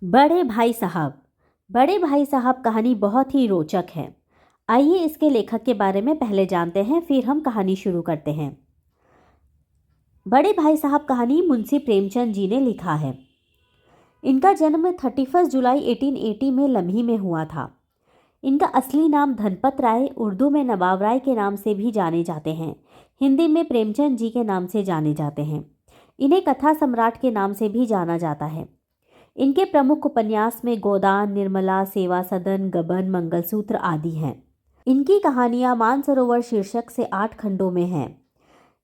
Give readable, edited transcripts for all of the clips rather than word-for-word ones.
बड़े भाई साहब। बड़े भाई साहब कहानी बहुत ही रोचक है। आइए इसके लेखक के बारे में पहले जानते हैं, फिर हम कहानी शुरू करते हैं। बड़े भाई साहब कहानी मुंशी प्रेमचंद जी ने लिखा है। इनका जन्म 31 जुलाई 1880 में लम्ही में हुआ था। इनका असली नाम धनपत राय, उर्दू में नवाब राय के नाम से भी जाने जाते हैं। हिंदी में प्रेमचंद जी के नाम से जाने जाते हैं। इन्हें कथा सम्राट के नाम से भी जाना जाता है। इनके प्रमुख उपन्यास में गोदान, निर्मला, सेवा सदन, गबन, मंगलसूत्र आदि हैं। इनकी कहानियां मानसरोवर शीर्षक से 8 खंडों में हैं।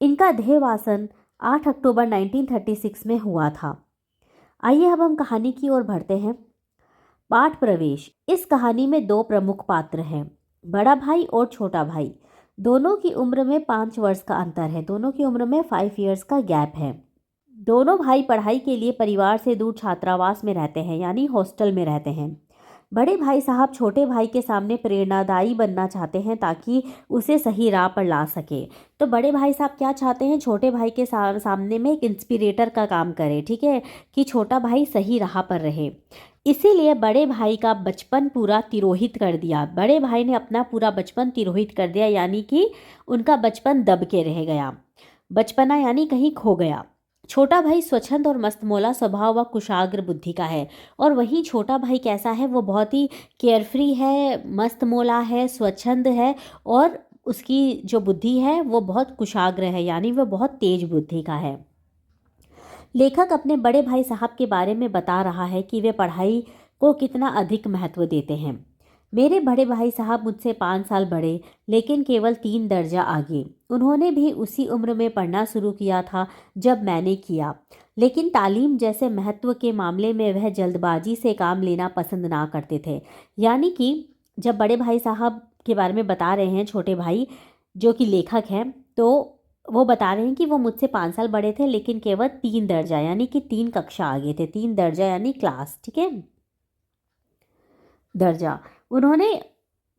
इनका देहवासन 8 अक्टूबर 1936 में हुआ था। आइए अब हम कहानी की ओर बढ़ते हैं। पाठ प्रवेश। इस कहानी में 2 प्रमुख पात्र हैं, बड़ा भाई और छोटा भाई। दोनों की उम्र में 5 वर्ष का अंतर है। दोनों की उम्र में 5 इयर्स का गैप है। दोनों भाई पढ़ाई के लिए परिवार से दूर छात्रावास में रहते हैं, यानी हॉस्टल में रहते हैं। बड़े भाई साहब छोटे भाई के सामने प्रेरणादायी बनना चाहते हैं ताकि उसे सही राह पर ला सके। तो बड़े भाई साहब क्या चाहते हैं, छोटे भाई के सामने में एक इंस्पिरेटर का काम करे, ठीक है, कि छोटा भाई सही राह पर रहे। इसीलिए बड़े भाई का बचपन पूरा तिरोहित कर दिया। बड़े भाई ने अपना पूरा बचपन तिरोहित कर दिया, यानी कि उनका बचपन दब के रह गया। बचपना यानी कहीं खो गया। छोटा भाई स्वच्छंद और मस्तमौला स्वभाव व कुशाग्र बुद्धि का है, और वहीं छोटा भाई कैसा है, वो बहुत ही केयरफ्री है, मस्तमौला है, स्वच्छंद है, और उसकी जो बुद्धि है वो बहुत कुशाग्र है, यानी वह बहुत तेज बुद्धि का है। लेखक अपने बड़े भाई साहब के बारे में बता रहा है कि वे पढ़ाई को कितना अधिक महत्व देते हैं। मेरे बड़े भाई साहब मुझसे 5 साल बड़े, लेकिन केवल 3 दर्जा आगे। उन्होंने भी उसी उम्र में पढ़ना शुरू किया था जब मैंने किया, लेकिन तालीम जैसे महत्व के मामले में वह जल्दबाजी से काम लेना पसंद ना करते थे। यानी कि जब बड़े भाई साहब के बारे में बता रहे हैं छोटे भाई, जो कि लेखक हैं, तो वो बता रहे हैं कि वो मुझसे 5 साल बड़े थे, लेकिन केवल 3 दर्जा यानी कि 3 कक्षा आगे थे। 3 दर्जा यानी क्लास, ठीक है, दर्जा। उन्होंने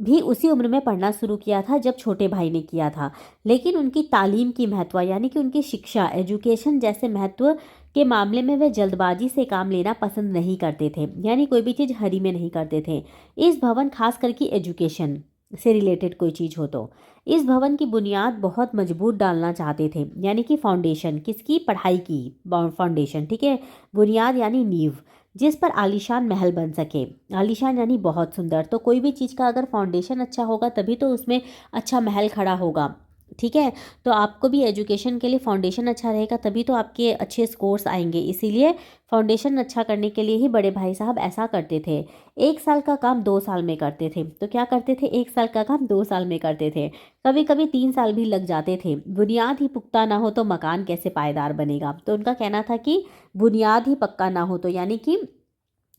भी उसी उम्र में पढ़ना शुरू किया था जब छोटे भाई ने किया था, लेकिन उनकी तालीम की महत्व यानी कि उनकी शिक्षा, एजुकेशन जैसे महत्व के मामले में वे जल्दबाजी से काम लेना पसंद नहीं करते थे, यानी कोई भी चीज़ हरी में नहीं करते थे। इस भवन खास करके एजुकेशन से रिलेटेड कोई चीज़ हो तो इस भवन की बुनियाद बहुत मजबूत डालना चाहते थे, यानी कि फाउंडेशन, किसकी, पढ़ाई की फाउंडेशन, ठीक है, बुनियाद यानी नींव, जिस पर आलीशान महल बन सके। आलीशान यानी बहुत सुंदर। तो कोई भी चीज़ का अगर फाउंडेशन अच्छा होगा तभी तो उसमें अच्छा महल खड़ा होगा, ठीक है। तो आपको भी एजुकेशन के लिए फाउंडेशन अच्छा रहेगा तभी तो आपके अच्छे स्कोर्स आएंगे। इसीलिए फाउंडेशन अच्छा करने के लिए ही बड़े भाई साहब ऐसा करते थे। 1 साल का काम 2 साल में करते थे। तो क्या करते थे, 1 साल का काम 2 साल में करते थे। कभी कभी 3 साल भी लग जाते थे। बुनियाद ही पुख्ता ना हो तो मकान कैसे पायदार बनेगा। तो उनका कहना था कि बुनियाद ही पक्का ना हो तो, यानी कि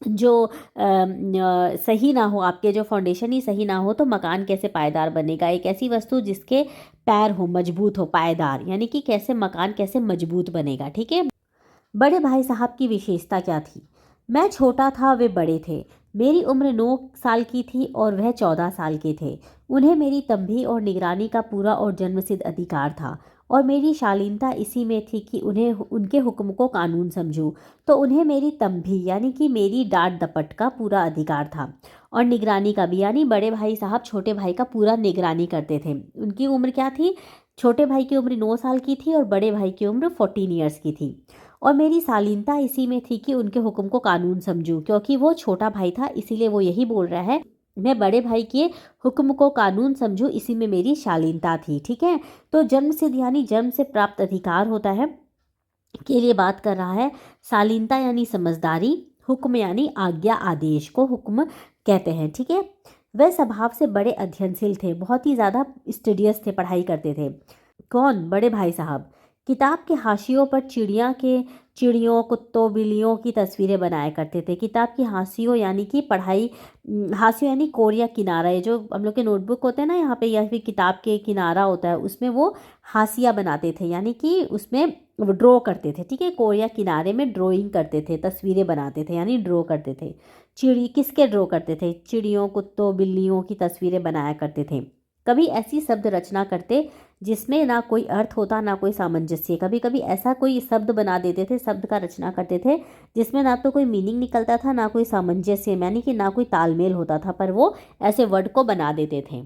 जो सही ना हो, आपके जो फाउंडेशन ही सही ना हो तो मकान कैसे पायदार बनेगा। एक ऐसी वस्तु जिसके पैर हो, मजबूत हो, पायदार, यानी कि कैसे मकान कैसे मजबूत बनेगा, ठीक है। बड़े भाई साहब की विशेषता क्या थी। मैं छोटा था, वे बड़े थे। मेरी उम्र 9 साल की थी और वह 14 साल के थे। उन्हें मेरी तंबी और निगरानी का पूरा और जन्मसिद्ध अधिकार था, और मेरी शालीनता इसी में थी कि उन्हें उनके हुक्म को कानून समझूं। तो उन्हें मेरी तंबी यानी कि मेरी डांट डपट का पूरा अधिकार था, और निगरानी का भी, यानी बड़े भाई साहब छोटे भाई का पूरा निगरानी करते थे। उनकी उम्र क्या थी, छोटे भाई की उम्र 9 साल की थी और बड़े भाई की उम्र 14 ईयर्स की थी। और मेरी शालीनता इसी में थी कि उनके हुक्म को कानून समझूं, क्योंकि वो छोटा भाई था, इसीलिए वो यही बोल रहा है, मैं बड़े भाई के हुक्म को कानून समझूं, इसी में मेरी शालीनता थी, ठीक है। तो जन्म सिद्ध यानी जन्म से प्राप्त अधिकार होता है के लिए बात कर रहा है। शालीनता यानी समझदारी, हुक्म यानी आज्ञा, आदेश को हुक्म कहते हैं, ठीक है। वह स्वभाव से बड़े अध्ययनशील थे, बहुत ही ज़्यादा स्टडियस थे, पढ़ाई करते थे। कौन, बड़े भाई साहब। किताब के हाशियों पर चिड़ियों, कुत्तों, बिल्लियों की तस्वीरें बनाया करते थे। किताब की हाशियों यानी कि पढ़ाई, हाशियों यानी कोर या किनारा, ये जो हम लोग के नोटबुक होते हैं ना यहाँ पे, या फिर किताब के किनारा होता है, उसमें वो हाशिया बनाते थे, यानी कि उसमें ड्रॉ करते थे, ठीक है। कोर या किनारे में ड्राइंग करते थे, तस्वीरें बनाते थे, यानी ड्रॉ करते थे। चिड़ी किसके ड्रॉ करते थे, चिड़ियों, कुत्तों, बिल्लियों की तस्वीरें बनाया करते थे। कभी ऐसी शब्द रचना करते जिसमें ना कोई अर्थ होता ना कोई सामंजस्य। कभी कभी ऐसा कोई शब्द बना देते थे, शब्द का रचना करते थे जिसमें ना तो कोई मीनिंग निकलता था ना कोई सामंजस्य, यानी कि ना कोई तालमेल होता था, पर वो ऐसे वर्ड को बना देते थे।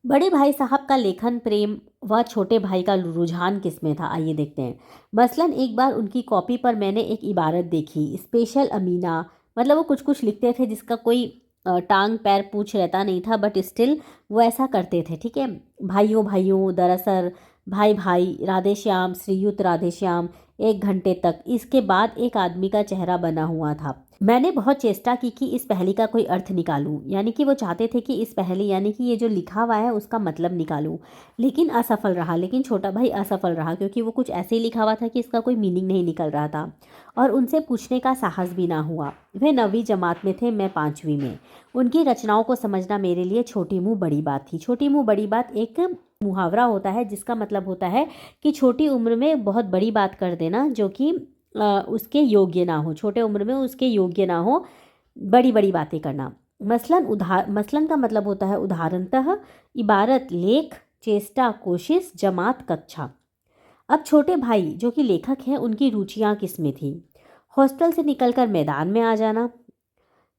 बड़े भाई साहब का लेखन प्रेम व छोटे भाई का रुझान किसमें था, आइए देखते हैं। मसलन एक बार उनकी कॉपी पर मैंने एक इबारत देखी, स्पेशल अमीना। मतलब वो कुछ कुछ लिखते थे जिसका कोई टांग पैर पूछ रहता नहीं था, बट स्टिल वो ऐसा करते थे, ठीक है। भाइयों भाइयों, दरअसल भाई भाई, राधे श्याम, श्रीयुत राधे श्याम, 1 घंटे तक। इसके बाद एक आदमी का चेहरा बना हुआ था। मैंने बहुत चेष्टा की कि इस पहेली का कोई अर्थ निकालूं, यानी कि वो चाहते थे कि इस पहेली यानी कि ये जो लिखा हुआ है उसका मतलब निकालूं, लेकिन असफल रहा। लेकिन छोटा भाई असफल रहा क्योंकि वो कुछ ऐसे ही लिखा हुआ था कि इसका कोई मीनिंग नहीं निकल रहा था, और उनसे पूछने का साहस भी ना हुआ। वे 9वीं जमात में थे, मैं 5वीं में। उनकी रचनाओं को समझना मेरे लिए छोटी मुँह बड़ी बात थी। छोटी मुँह बड़ी बात एक मुहावरा होता है जिसका मतलब होता है कि छोटी उम्र में बहुत बड़ी बात कर देना जो कि उसके योग्य ना हो, छोटे उम्र में उसके योग्य ना हो बड़ी बड़ी बातें करना। मसलन का मतलब होता है उदाहरणतः, इबारत, लेख, चेष्टा, कोशिश, जमात, कक्षा। अब छोटे भाई जो कि लेखक हैं, उनकी रुचियां किसमें थी? हॉस्टल से निकलकर मैदान में आ जाना,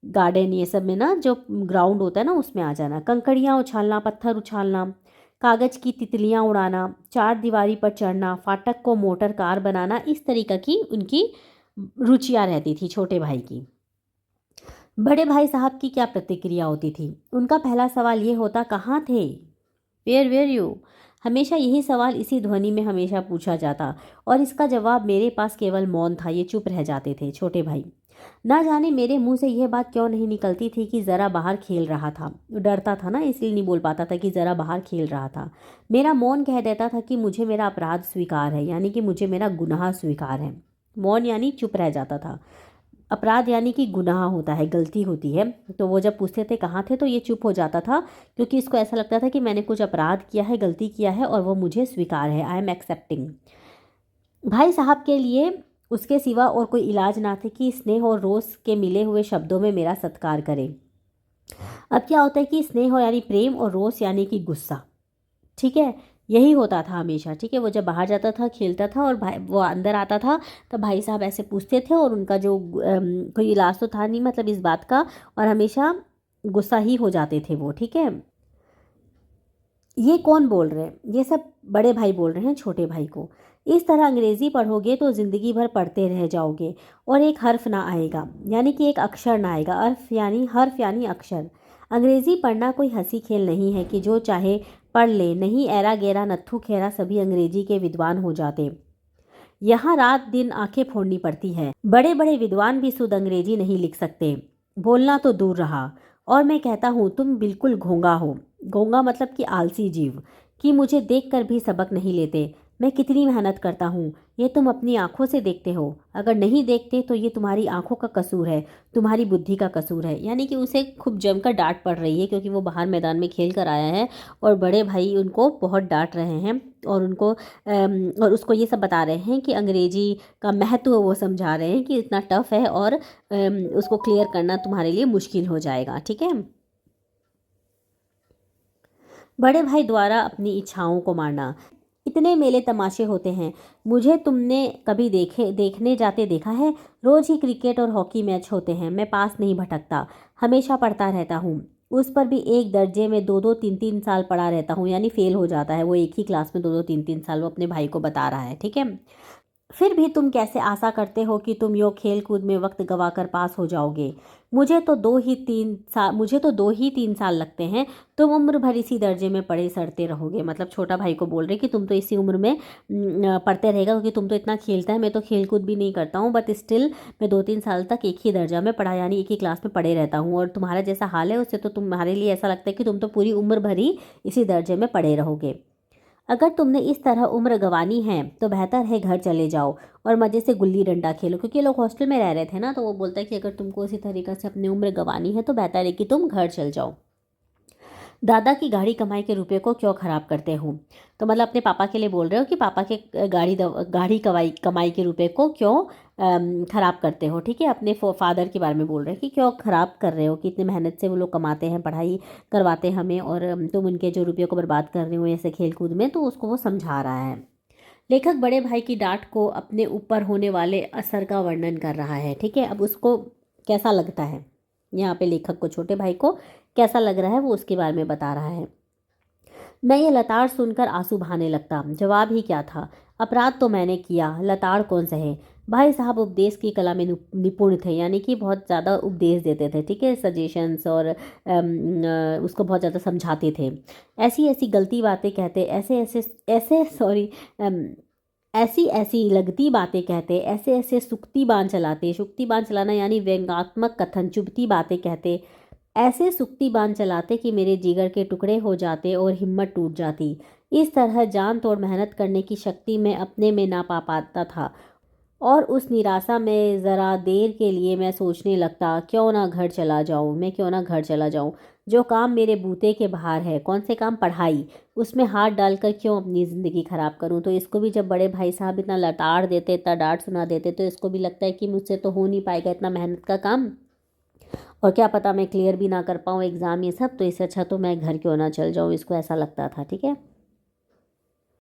गार्डन ये सब में ना, जो ग्राउंड होता है ना उसमें आ जाना, कंकड़ियाँ उछालना, पत्थर उछालना, कागज़ की तितलियाँ उड़ाना, चार दीवारी पर चढ़ना, फाटक को मोटर कार बनाना। इस तरीक़ा की उनकी रुचियाँ रहती थी छोटे भाई की। बड़े भाई साहब की क्या प्रतिक्रिया होती थी? उनका पहला सवाल ये होता, कहाँ थे? Where you? हमेशा यही सवाल इसी ध्वनि में हमेशा पूछा जाता, और इसका जवाब मेरे पास केवल मौन था। ये चुप रह जाते थे छोटे भाई। ना जाने मेरे मुंह से यह बात क्यों नहीं निकलती थी कि ज़रा बाहर खेल रहा था। डरता था ना, इसलिए नहीं बोल पाता था कि ज़रा बाहर खेल रहा था। मेरा मौन कह देता था कि मुझे मेरा अपराध स्वीकार है, यानी कि मुझे मेरा गुनाह स्वीकार है। मौन यानी चुप रह जाता था, अपराध यानी कि गुनाह होता है, गलती होती है। तो वो जब पूछते थे कहाँ थे, तो ये चुप हो जाता था क्योंकि इसको ऐसा लगता था कि मैंने कुछ अपराध किया है, गलती किया है, और वो मुझे स्वीकार है, आई एम एक्सेप्टिंग। भाई साहब के लिए उसके सिवा और कोई इलाज ना थे कि स्नेह और रोष के मिले हुए शब्दों में मेरा सत्कार करें। अब क्या होता है कि स्नेह यानी प्रेम और रोष यानी कि गुस्सा, ठीक है, यही होता था हमेशा, ठीक है। वो जब बाहर जाता था, खेलता था, और भाई वो अंदर आता था तो भाई साहब ऐसे पूछते थे, और उनका जो कोई इलाज तो था नहीं मतलब इस बात का, और हमेशा गुस्सा ही हो जाते थे वो, ठीक है। ये कौन बोल रहे हैं? ये सब बड़े भाई बोल रहे हैं छोटे भाई को। इस तरह अंग्रेज़ी पढ़ोगे तो ज़िंदगी भर पढ़ते रह जाओगे और एक हर्फ ना आएगा, यानी कि एक अक्षर ना आएगा। हर्फ यानी अक्षर। अंग्रेज़ी पढ़ना कोई हंसी खेल नहीं है कि जो चाहे पढ़ ले। नहीं, ऐरा गैरा नत्थू खेरा सभी अंग्रेजी के विद्वान हो जाते। यहाँ रात दिन आंखें फोड़नी पड़ती है। बड़े बड़े विद्वान भी शुद्ध अंग्रेजी नहीं लिख सकते, बोलना तो दूर रहा। और मैं कहता हूँ तुम बिल्कुल घोंगा हो। घोंगा मतलब कि आलसी जीव, कि मुझे देखकर भी सबक नहीं लेते। मैं कितनी मेहनत करता हूँ, ये तुम अपनी आंखों से देखते हो। अगर नहीं देखते तो ये तुम्हारी आंखों का कसूर है, तुम्हारी बुद्धि का कसूर है। यानी कि उसे खूब जमकर डांट पड़ रही है क्योंकि वो बाहर मैदान में खेल कर आया है और बड़े भाई उनको बहुत डांट रहे हैं, और उनको और उसको ये सब बता रहे हैं कि अंग्रेजी का महत्व वो समझा रहे हैं कि इतना टफ है, और उसको क्लियर करना तुम्हारे लिए मुश्किल हो जाएगा, ठीक है। बड़े भाई द्वारा अपनी इच्छाओं को मारना। इतने मेले तमाशे होते हैं, मुझे तुमने कभी देखने जाते देखा है? रोज ही क्रिकेट और हॉकी मैच होते हैं, मैं पास नहीं भटकता, हमेशा पढ़ता रहता हूँ। उस पर भी एक दर्जे में 2-2 3-3 साल पढ़ा रहता हूँ, यानी फेल हो जाता है वो एक ही क्लास में 2-2 3-3 साल। वो अपने भाई को बता रहा है, ठीक है। फिर भी तुम कैसे आशा करते हो कि तुम यो खेल कूद में वक्त गवाकर पास हो जाओगे? मुझे तो 2 ही 3 साल लगते हैं, तुम उम्र भर इसी दर्जे में पढ़े सड़ते रहोगे। मतलब छोटा भाई को बोल रहे कि तुम तो इसी उम्र में पढ़ते रहेगा, क्योंकि तुम तो इतना खेलता है, मैं तो खेल कूद भी नहीं करता हूँ, बट स्टिल मैं 2-3 साल तक एक ही दर्जा में पढ़ा, यानी एक ही क्लास में पढ़े रहता हूँ। और तुम्हारा जैसा हाल है उससे तो तुम्हारे लिए ऐसा लगता है कि तुम तो पूरी उम्र भर ही इसी दर्जे में पढ़े रहोगे। अगर तुमने इस तरह उम्र गंवानी है तो बेहतर है घर चले जाओ और मज़े से गुल्ली डंडा खेलो। क्योंकि ये लोग हॉस्टल में रह रहे थे ना, तो वो बोलता है कि अगर तुमको इसी तरीक़े से अपनी उम्र गंवानी है तो बेहतर है कि तुम घर चल जाओ। दादा की गाढ़ी कमाई के रुपये को क्यों ख़राब करते हो? तो मतलब अपने पापा के लिए बोल रहे हो कि पापा के गाढ़ी कमाई के रुपये को क्यों ख़राब करते हो, ठीक है। अपने फादर के बारे में बोल रहे हैं कि क्यों ख़राब कर रहे हो, कि इतनी मेहनत से वो लोग कमाते हैं, पढ़ाई करवाते हैं हमें, और तुम उनके जो रुपये को बर्बाद कर रहे हो ऐसे खेल कूद में। तो उसको वो समझा रहा है। लेखक बड़े भाई की डांट को अपने ऊपर होने वाले असर का वर्णन कर रहा है, ठीक है। अब उसको कैसा लगता है, यहाँ पे लेखक को छोटे भाई को कैसा लग रहा है वो उसके बारे में बता रहा है। मैं ये लताड़ सुनकर आंसू बहाने लगता। जवाब ही क्या था, अपराध तो मैंने किया, लताड़ कौन सहे। भाई साहब उपदेश की कला में निपुण थे, यानी कि बहुत ज़्यादा उपदेश देते थे, ठीक है, सजेशंस, और उसको बहुत ज़्यादा समझाते थे। ऐसी ऐसी गलती बातें कहते, ऐसे ऐसे ऐसे सॉरी ऐसी ऐसी लगती बातें कहते, ऐसे ऐसे सुक्ति बाण चलाते, शुक्ति बाण चलाना यानी व्यंग्यात्मक कथन, चुभती बातें कहते, ऐसे सुक्ति बाण चलाते कि मेरे जिगर के टुकड़े हो जाते और हिम्मत टूट जाती। इस तरह जान तोड़ मेहनत करने की शक्ति मैं अपने में ना पा पाता था, और उस निराशा में ज़रा देर के लिए मैं सोचने लगता, क्यों ना घर चला जाऊं, मैं क्यों ना घर चला जाऊं। जो काम मेरे बूते के बाहर है, कौन से काम, पढ़ाई, उसमें हाथ डालकर क्यों अपनी ज़िंदगी ख़राब करूं। तो इसको भी जब बड़े भाई साहब इतना लताड़ देते, इतना डांट सुना देते, तो इसको भी लगता है कि मुझसे तो हो नहीं पाएगा इतना मेहनत का काम, और क्या पता मैं क्लियर भी ना कर पाऊँ एग्ज़ाम ये सब, तो इससे अच्छा तो मैं घर क्यों ना चल जाऊँ, इसको ऐसा लगता था, ठीक है।